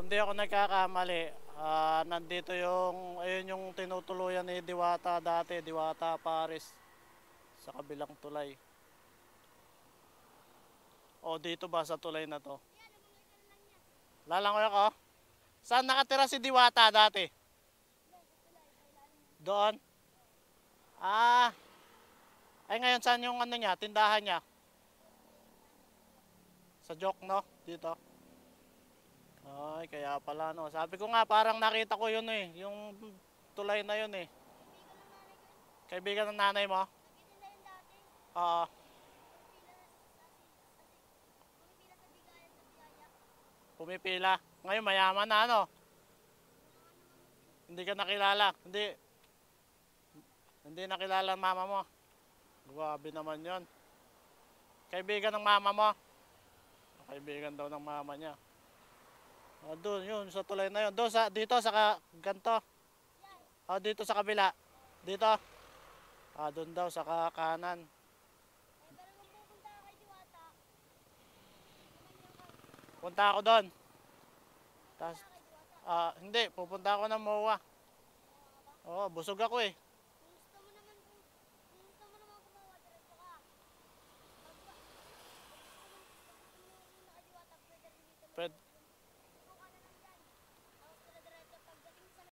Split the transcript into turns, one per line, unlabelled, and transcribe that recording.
hindi ako nagkakamali, nandito yung, ayun yung tinutuluyan ni Diwata dati, Diwata Paris, sa kabilang tulay. O dito ba sa tulay na to? Lalangoy ako? Saan nakatira si Diwata dati? Doon? Ah, ay ngayon saan yung ano niya, tindahan niya? Sa Jokno, dito. Ay, kaya pala no. Sabi ko nga parang nakita ko yun eh, yung tulay na yun eh. Kaibigan ng nanay mo? Oo. Pumipila. Ngayon mayaman na ano? Hindi ka nakilala. Hindi nakilala ang mama mo. Grabe naman yon. Kaibigan ng mama mo? Kaibigan daw ng mama niya. Doon yun, sa tulay na yun. Doon dito sa ganto. Dito sa kabila. Dito. Doon daw sa kanan. Punta ako doon. Tas, hindi, pupunta ako ng MOA. Oo, busog ako eh. Pwede,